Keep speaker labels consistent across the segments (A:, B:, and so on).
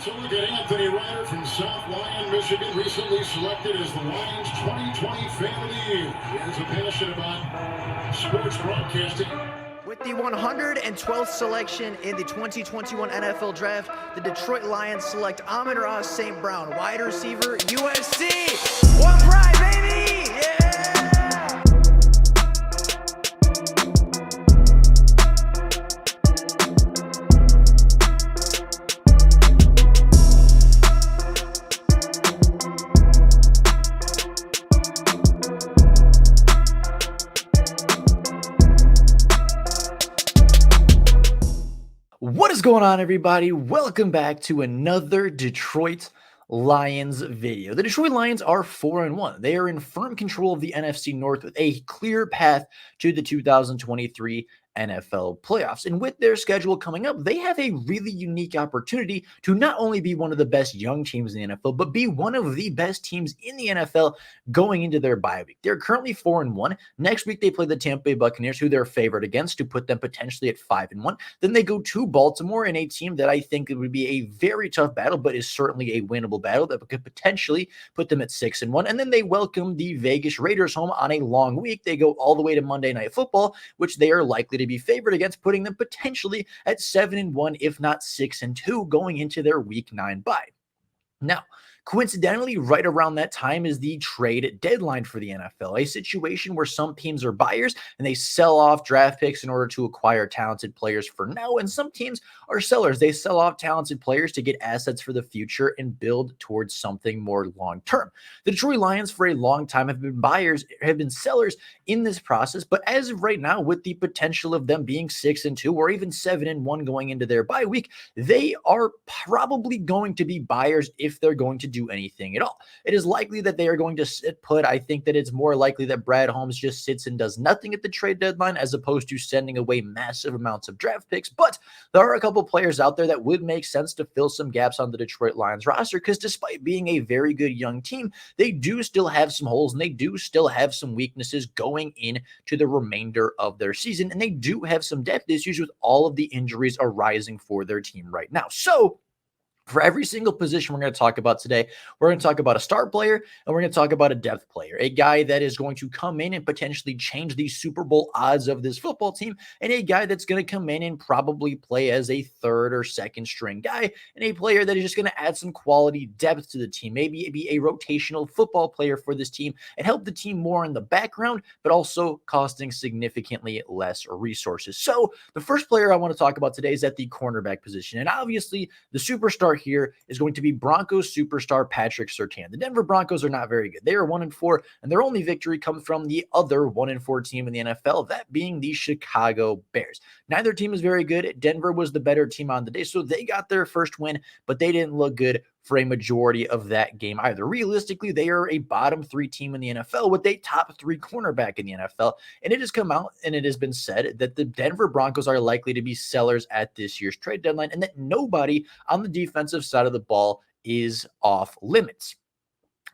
A: So look at Anthony Ryder from South Lyon, Michigan, recently selected as the Lions 2020 Fan of the Year. He has a passion about sports broadcasting.
B: With the 112th selection in the 2021 NFL Draft, the Detroit Lions select Amon-Ra St. Brown, wide receiver, USC. One pride, baby! Yeah! What is going on, everybody? Welcome back to another Detroit Lions video. The Detroit Lions are 4-1. They are in firm control of the NFC North with a clear path to the 2023 NFL playoffs. And with their schedule coming up, they have a really unique opportunity to not only be one of the best young teams in the NFL, but be one of the best teams in the NFL going into their bye week. They're currently 4-1. Next week, they play the Tampa Bay Buccaneers, who they're favored against, to put them potentially at 5-1. Then they go to Baltimore in a team that I think would be a very tough battle, but is certainly a winnable battle that could potentially put them at 6-1. And then they welcome the Vegas Raiders home on a long week. They go all the way to Monday Night Football, which they are likely to be favored against, putting them potentially at 7-1, if not 6-2, going into their Week 9 bye. Now, coincidentally, right around that time is the trade deadline for the NFL, a situation where some teams are buyers and they sell off draft picks in order to acquire talented players for now, and some teams are sellers. They sell off talented players to get assets for the future and build towards something more long-term. The Detroit Lions for a long time have been sellers in this process, but as of right now, with the potential of them being 6-2 or even 7-1 going into their bye week, they are probably going to be buyers if they're going to do anything at all. It is likely that they are going to sit put. I think that it's more likely that Brad Holmes just sits and does nothing at the trade deadline as opposed to sending away massive amounts of draft picks. But there are a couple players out there that would make sense to fill some gaps on the Detroit Lions roster, because despite being a very good young team, they do still have some holes and they do still have some weaknesses going into the remainder of their season. And they do have some depth issues with all of the injuries arising for their team right now. So for every single position we're going to talk about today, we're going to talk about a star player and we're going to talk about a depth player, a guy that is going to come in and potentially change the Super Bowl odds of this football team, and a guy that's going to come in and probably play as a third or second string guy, and a player that is just going to add some quality depth to the team, maybe be a rotational football player for this team and help the team more in the background, but also costing significantly less resources. So the first player I want to talk about today is at the cornerback position, and obviously the superstar here is going to be Broncos superstar Patrick Surtain. The Denver Broncos are not very good. They are 1-4, and their only victory comes from the other 1-4 team in the NFL, that being the Chicago Bears. Neither team is very good. Denver was the better team on the day, so they got their first win, but they didn't look good for a majority of that game either. Realistically, they are a bottom 3 team in the NFL with a top 3 cornerback in the NFL, and it has come out and it has been said that the Denver Broncos are likely to be sellers at this year's trade deadline, and that nobody on the defensive side of the ball is off limits.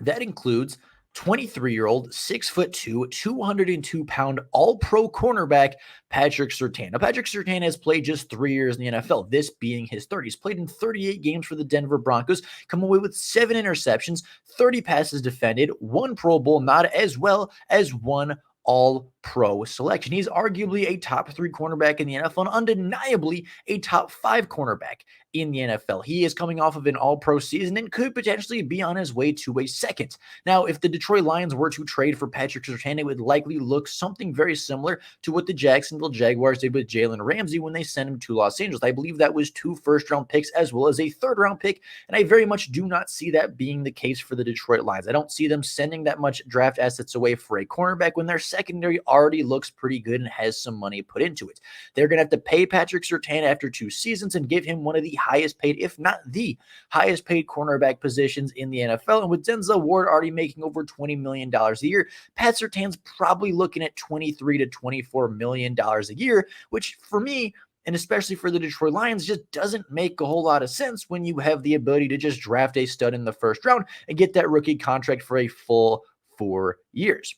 B: That includes 23-year-old, 6'2", 202-pound all-pro cornerback Patrick Surtain. Now, Patrick Surtain has played just 3 years in the NFL, this being his third. He's played in 38 games for the Denver Broncos, come away with 7 interceptions, 30 passes defended, 1 Pro Bowl nod, as well as 1 All-Pro selection. He's arguably a top 3 cornerback in the NFL and undeniably a top 5 cornerback in the NFL. He is coming off of an All-Pro season and could potentially be on his way to a second. Now, if the Detroit Lions were to trade for Patrick Surtain, it would likely look something very similar to what the Jacksonville Jaguars did with Jalen Ramsey when they sent him to Los Angeles. I believe that was 2 first-round picks as well as a third-round pick, and I very much do not see that being the case for the Detroit Lions. I don't see them sending that much draft assets away for a cornerback when their secondary already looks pretty good and has some money put into it. They're going to have to pay Patrick Surtain after 2 seasons and give him one of the highest paid, if not the highest paid cornerback positions in the NFL. And with Denzel Ward already making over $20 million a year, Pat Surtain's probably looking at $23 to $24 million a year, which for me, and especially for the Detroit Lions, just doesn't make a whole lot of sense when you have the ability to just draft a stud in the first round and get that rookie contract for a full 4 years.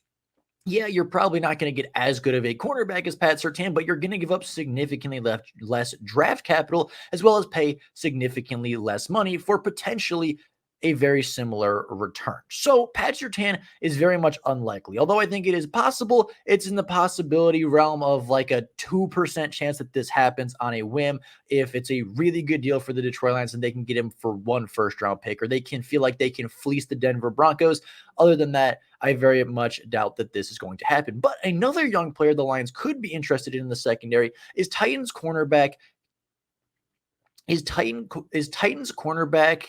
B: yeah, you're probably not going to get as good of a cornerback as Pat Surtain, but you're going to give up significantly less draft capital, as well as pay significantly less money for potentially a very similar return. So Pat Surtain is very much unlikely. Although I think it is possible, it's in the possibility realm of like a 2% chance that this happens on a whim if it's a really good deal for the Detroit Lions and they can get him for 1 first-round pick, or they can feel like they can fleece the Denver Broncos. Other than that, I very much doubt that this is going to happen. But another young player the Lions could be interested in the secondary is Titans cornerback. Titans cornerback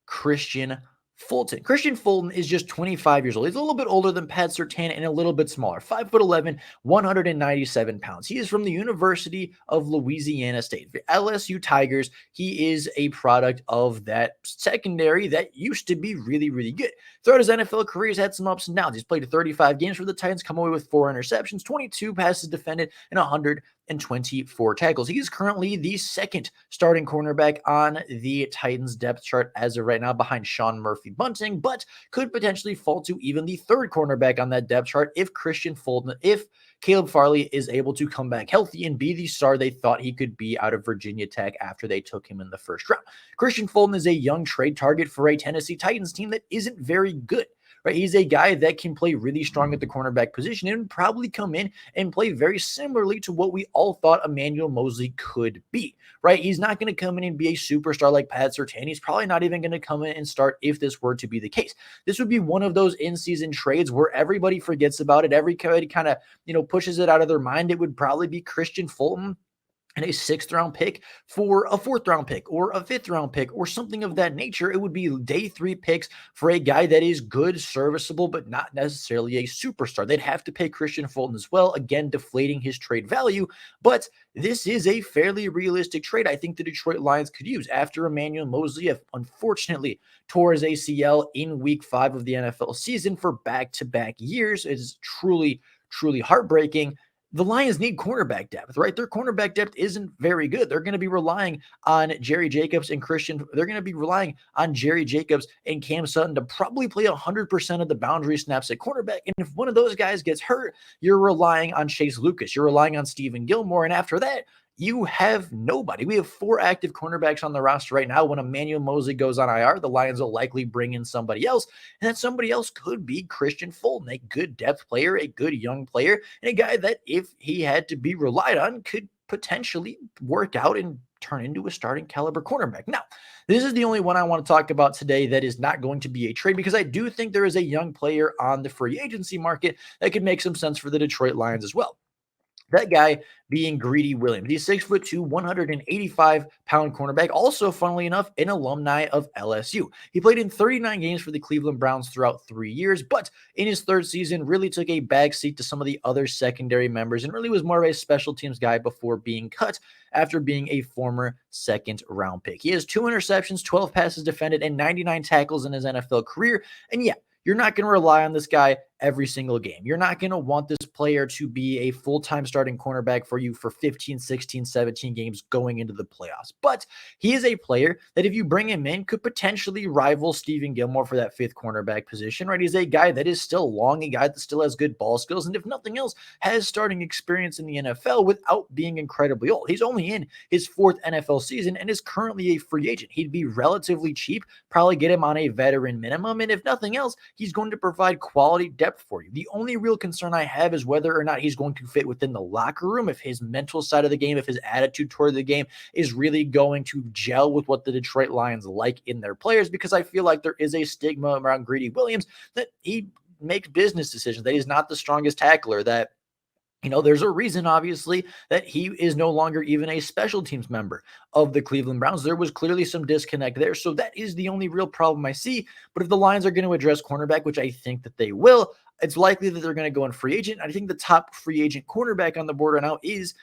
B: Christian Fulton. Christian Fulton is just 25 years old. He's a little bit older than Pat Surtain and a little bit smaller, 5'11", 197 pounds. He is from the University of Louisiana State, the LSU Tigers. He is a product of that secondary that used to be really, really good. Throughout his NFL career, he's had some ups and downs. He's played 35 games for the Titans, come away with 4 interceptions, 22 passes defended, and 124 tackles. He is currently the second starting cornerback on the Titans depth chart as of right now, behind Sean Murphy-Bunting, but could potentially fall to even the third cornerback on that depth chart if Caleb Farley is able to come back healthy and be the star they thought he could be out of Virginia Tech after they took him in the first round. Christian Fulton is a young trade target for a Tennessee Titans team that isn't very good. Right? He's a guy that can play really strong at the cornerback position and probably come in and play very similarly to what we all thought Emmanuel Moseley could be. Right? He's not going to come in and be a superstar like Pat Surtain. He's probably not even going to come in and start if this were to be the case. This would be one of those in-season trades where everybody forgets about it. Everybody kind of, pushes it out of their mind. It would probably be Christian Fulton and a 6th-round pick for a 4th-round pick or a 5th-round pick or something of that nature. It would be day 3 picks for a guy that is good, serviceable, but not necessarily a superstar. They'd have to pay Christian Fulton as well, again, deflating his trade value. But this is a fairly realistic trade I think the Detroit Lions could use after Emmanuel Moseley unfortunately tore his ACL in week 5 of the NFL season for back-to-back years. It is truly, truly heartbreaking. The Lions need cornerback depth, right? Their cornerback depth isn't very good. They're going to be relying on Jerry Jacobs and They're going to be relying on Jerry Jacobs and Cam Sutton to probably play 100% of the boundary snaps at cornerback. And if one of those guys gets hurt, you're relying on Chase Lucas. You're relying on Stephen Gilmore. And after that, you have nobody. We have 4 active cornerbacks on the roster right now. When Emmanuel Moseley goes on IR, the Lions will likely bring in somebody else, and that somebody else could be Christian Fulton, a good depth player, a good young player, and a guy that, if he had to be relied on, could potentially work out and turn into a starting caliber cornerback. Now, this is the only one I want to talk about today that is not going to be a trade, because I do think there is a young player on the free agency market that could make some sense for the Detroit Lions as well. That guy being Greedy Williams. He's 6'2", 185-pound cornerback. Also, funnily enough, an alumni of LSU. He played in 39 games for the Cleveland Browns throughout 3 years, but in his 3rd season, really took a backseat to some of the other secondary members and really was more of a special teams guy before being cut after being a former 2nd-round pick. He has 2 interceptions, 12 passes defended, and 99 tackles in his NFL career. And yeah, you're not going to rely on this guy every single game. You're not going to want this player to be a full-time starting cornerback for you for 15, 16, 17 games going into the playoffs. But he is a player that, if you bring him in, could potentially rival Stephen Gilmore for that 5th cornerback position, right? He's a guy that is still long, a guy that still has good ball skills, and if nothing else, has starting experience in the NFL without being incredibly old. He's only in his 4th NFL season and is currently a free agent. He'd be relatively cheap, probably get him on a veteran minimum, and if nothing else, he's going to provide quality depth for you. The only real concern I have is whether or not he's going to fit within the locker room, if his mental side of the game, if his attitude toward the game is really going to gel with what the Detroit Lions like in their players, because I feel like there is a stigma around Greedy Williams that he makes business decisions, that he's not the strongest tackler, that there's a reason, obviously, that he is no longer even a special teams member of the Cleveland Browns. There was clearly some disconnect there. So that is the only real problem I see. But if the Lions are going to address cornerback, which I think that they will, it's likely that they're going to go in free agent. I think the top free agent cornerback on the board right now is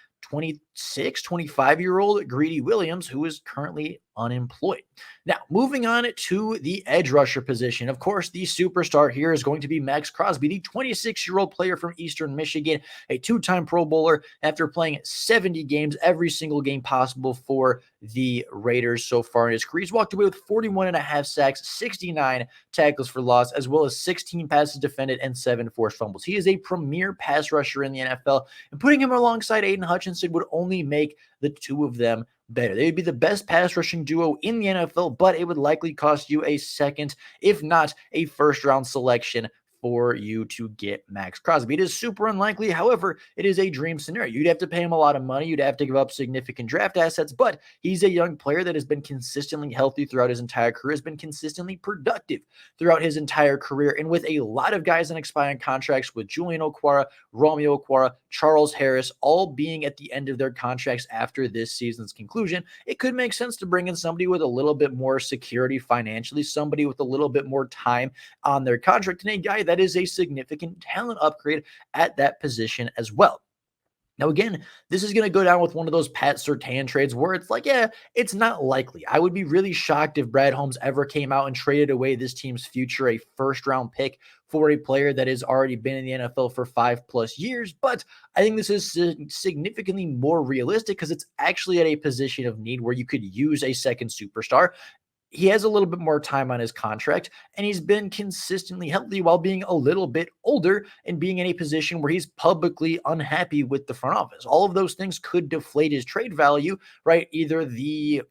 B: 25-year-old Greedy Williams, who is currently unemployed. Now, moving on to the edge rusher position. Of course, the superstar here is going to be Max Crosby, the 26-year-old player from Eastern Michigan, a two-time Pro Bowler after playing 70 games, every single game possible for the Raiders so far in his career. He's walked away with 41 and a half sacks, 69 tackles for loss, as well as 16 passes defended and 7 forced fumbles. He is a premier pass rusher in the NFL, and putting him alongside Aiden Hutchinson would only make the two of them better. They would be the best pass rushing duo in the NFL, but it would likely cost you a second, if not a first round selection for you to get Max Crosby. It is super unlikely. However, it is a dream scenario. You'd have to pay him a lot of money. You'd have to give up significant draft assets, but he's a young player that has been consistently healthy throughout his entire career, has been consistently productive throughout his entire career. And with a lot of guys on expiring contracts, with Julian Okwara, Romeo Okwara, Charles Harris, all being at the end of their contracts after this season's conclusion, it could make sense to bring in somebody with a little bit more security financially, somebody with a little bit more time on their contract, and a guy that is a significant talent upgrade at that position as well. Now, again, this is going to go down with one of those Pat Surtain trades where it's like, yeah, it's not likely. I would be really shocked if Brad Holmes ever came out and traded away this team's future, a first-round pick, for a player that has already been in the NFL for 5+ years. But I think this is significantly more realistic because it's actually at a position of need where you could use a second superstar. He has a little bit more time on his contract, and he's been consistently healthy while being a little bit older and being in a position where he's publicly unhappy with the front office. All of those things could deflate his trade value, right? Either the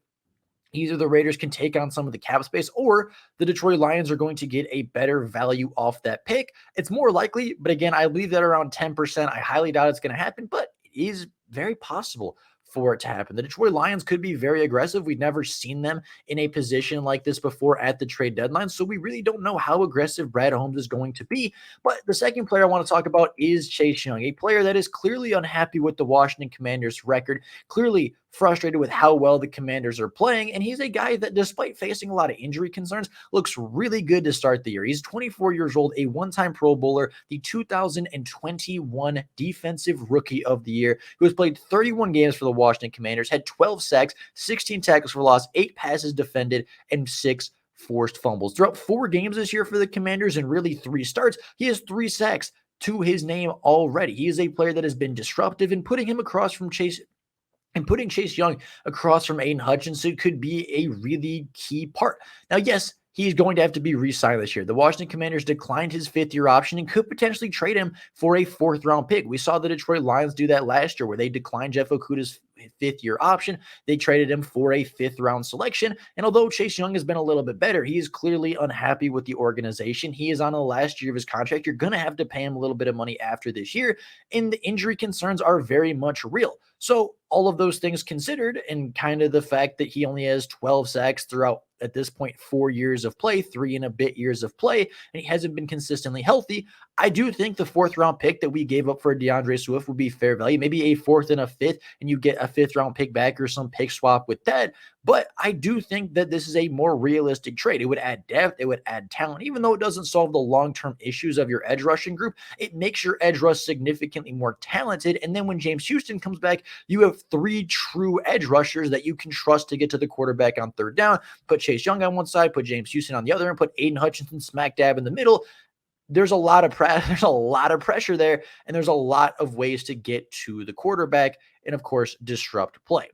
B: Raiders can take on some of the cap space, or the Detroit Lions are going to get a better value off that pick. It's more likely, but again, I leave that around 10%. I highly doubt it's going to happen, but it is very possible for it to happen. The Detroit Lions could be very aggressive. We've never seen them in a position like this before at the trade deadline, so we really don't know how aggressive Brad Holmes is going to be. But the second player I want to talk about is Chase Young, a player that is clearly unhappy with the Washington Commanders' record, clearly frustrated with how well the Commanders are playing, and he's a guy that, despite facing a lot of injury concerns, looks really good to start the year. He's 24 years old, a one-time Pro Bowler, the 2021 Defensive Rookie of the Year, who has played 31 games for the Washington Commanders, had 12 sacks, 16 tackles for loss, 8 passes defended, and 6 forced fumbles. Throughout 4 games this year for the Commanders and really 3 starts, he has 3 sacks to his name already. He is a player that has been disruptive, and putting him across from Chase Young across from Aiden Hutchinson could be a really key part. Now, yes, he's going to have to be re-signed this year. The Washington Commanders declined his 5th-year option and could potentially trade him for a 4th-round pick. We saw the Detroit Lions do that last year, where they declined Jeff Okudah's 5th-year option. They traded him for a 5th-round selection. And although Chase Young has been a little bit better, he is clearly unhappy with the organization. He is on the last year of his contract. You're going to have to pay him a little bit of money after this year, and the injury concerns are very much real. So all of those things considered, and kind of the fact that he only has 12 sacks throughout, at this point, 4 years of play, 3 and a bit years of play, and he hasn't been consistently healthy, I do think the 4th-round pick that we gave up for DeAndre Swift would be fair value. Maybe a 4th and a 5th, and you get a 5th-round pick back or some pick swap with that. But I do think that this is a more realistic trade. It would add depth. It would add talent. Even though it doesn't solve the long-term issues of your edge rushing group, it makes your edge rush significantly more talented. And then when James Houston comes back, you have 3 true edge rushers that you can trust to get to the quarterback on 3rd down. Put Chase Young on one side, put James Houston on the other, and put Aiden Hutchinson smack dab in the middle. There's a lot of pressure there, and there's a lot of ways to get to the quarterback and, of course, disrupt play.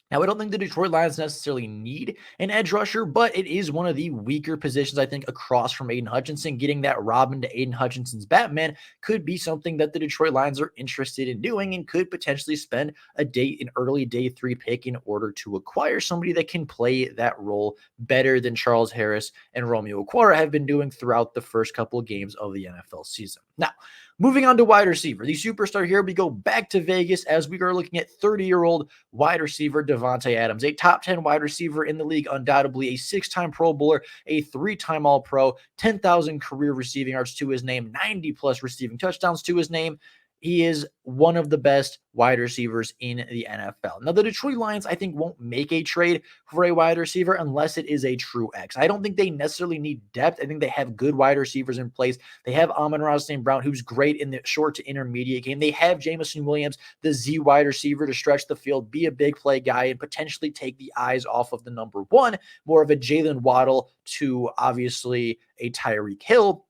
B: Now, I don't think the Detroit Lions necessarily need an edge rusher, but it is one of the weaker positions, I think, across from Aiden Hutchinson. Getting that Robin to Aiden Hutchinson's Batman could be something that the Detroit Lions are interested in doing, and could potentially spend an early day 3 pick in order to acquire somebody that can play that role better than Charles Harris and Romeo Okwara have been doing throughout the first couple of games of the NFL season. Now, moving on to wide receiver, the superstar here, we go back to Vegas as we are looking at 30-year-old wide receiver Devonte Adams, a top 10 wide receiver in the league, undoubtedly a 6-time Pro Bowler, a 3-time All-Pro, 10,000 career receiving yards to his name, 90+ receiving touchdowns to his name. he is one of the best wide receivers in the NFL. Now, the Detroit Lions, I think, won't make a trade for a wide receiver unless it is a true X. I don't think they necessarily need depth. I think they have good wide receivers in place. They have Amon-Ra St. Brown, who's great in the short to intermediate game. They have Jameson Williams, the Z wide receiver, to stretch the field, be a big play guy, and potentially take the eyes off of the number one, more of a Jalen Waddle to obviously a Tyreek Hill.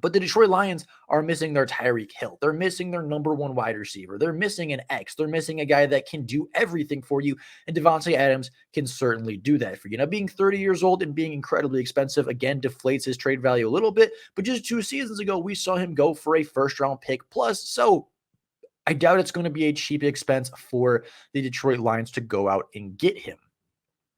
B: But the Detroit Lions are missing their Tyreek Hill. They're missing their number one wide receiver. They're missing an X. They're missing a guy that can do everything for you. And Devonte Adams can certainly do that for you. Now, being 30 years old and being incredibly expensive, again, deflates his trade value a little bit. But just 2 seasons ago, we saw him go for a first-round pick plus. So I doubt it's going to be a cheap expense for the Detroit Lions to go out and get him.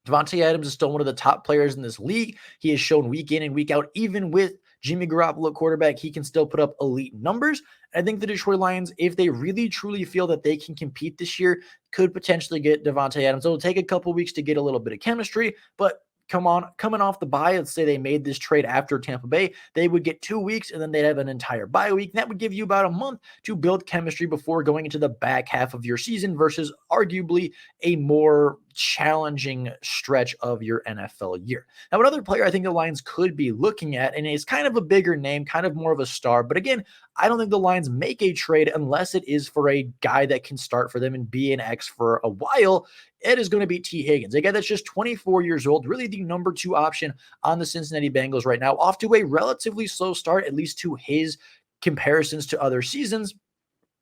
B: Devonte Adams is still one of the top players in this league. He has shown week in and week out, even with Jimmy Garoppolo quarterback, he can still put up elite numbers. I think the Detroit Lions, if they really truly feel that they can compete this year, could potentially get Devonte Adams. It'll take a couple weeks to get a little bit of chemistry, but coming off the bye, let's say they made this trade after Tampa Bay, they would get 2 weeks and then they'd have an entire bye week. And that would give you about a month to build chemistry before going into the back half of your season versus arguably a more challenging stretch of your NFL year. Now, another player I think the Lions could be looking at, and is kind of a bigger name, kind of more of a star, but again, I don't think the Lions make a trade unless it is for a guy that can start for them and be an X for a while. It is going to be T. Higgins, a guy that's just 24 years old, really the number 2 option on the Cincinnati Bengals right now, off to a relatively slow start, at least to his comparisons to other seasons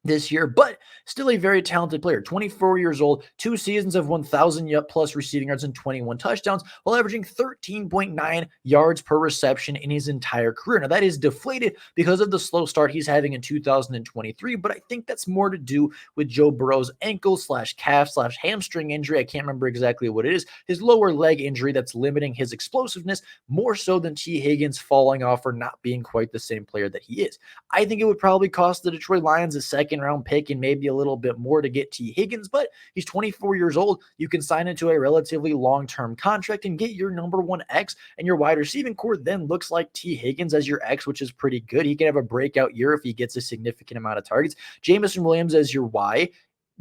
B: this year, but still a very talented player. 24 years old, 2 seasons of 1,000 plus receiving yards and 21 touchdowns, while averaging 13.9 yards per reception in his entire career. Now, that is deflated because of the slow start he's having in 2023, but I think that's more to do with Joe Burrow's ankle/calf/hamstring injury. I can't remember exactly what it is. His lower leg injury that's limiting his explosiveness more so than T. Higgins falling off or not being quite the same player that he is. I think it would probably cost the Detroit Lions a second-round pick and maybe a little bit more to get T. Higgins, but he's 24 years old. You can sign into a relatively long-term contract and get your number 1 X, and your wide receiving core then looks like T. Higgins as your X, which is pretty good. He can have a breakout year if he gets a significant amount of targets. Jameson Williams as your Y.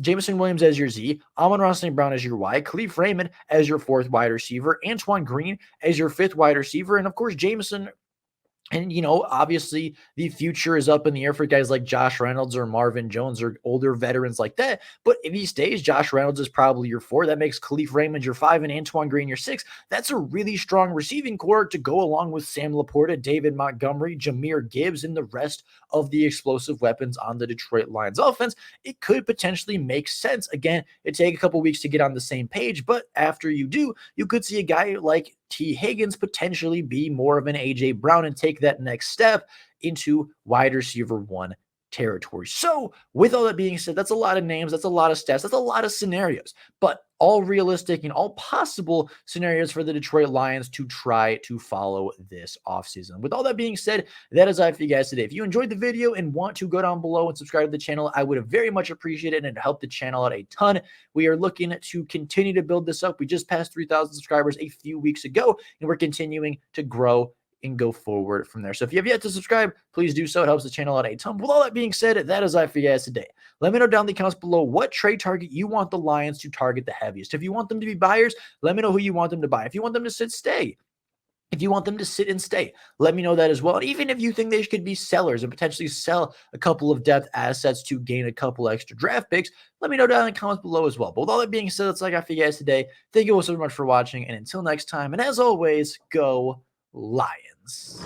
B: Jameson Williams as your Z, Amon-Ra St. Brown as your Y, Khalif Raymond as your 4th wide receiver, Antoine Green as your 5th wide receiver, and of course, Jameson. And, obviously the future is up in the air for guys like Josh Reynolds or Marvin Jones or older veterans like that. But if he stays, Josh Reynolds is probably your 4. That makes Khalif Raymond your 5 and Antoine Green your 6. That's a really strong receiving core to go along with Sam Laporta, David Montgomery, Jahmyr Gibbs, and the rest of the explosive weapons on the Detroit Lions offense. It could potentially make sense. Again, it'd take a couple weeks to get on the same page, but after you do, you could see a guy like T. Higgins potentially be more of an A.J. Brown and take that next step into wide receiver 1 territory. So with all that being said, that's a lot of names, that's a lot of stats, that's a lot of scenarios, but all realistic and all possible scenarios for the Detroit Lions to try to follow this offseason. With all that being said, that is all for you guys today. If you enjoyed the video and want to go down below and subscribe to the channel, I would have very much appreciated it and it helped the channel out a ton. We are looking to continue to build this up. We just passed 3,000 subscribers a few weeks ago, and we're continuing to grow and go forward from there. So if you have yet to subscribe, please do so. It helps the channel out a ton. With all that being said, that is all for you guys today. Let me know down in the comments below what trade target you want the Lions to target the heaviest. If you want them to be buyers, let me know who you want them to buy. If you want them to stay. If you want them to sit and stay, let me know that as well. And even if you think they could be sellers and potentially sell a couple of depth assets to gain a couple extra draft picks, let me know down in the comments below as well. But with all that being said, that's all I got for you guys today. Thank you all so much for watching. And until next time, and as always, go Lions.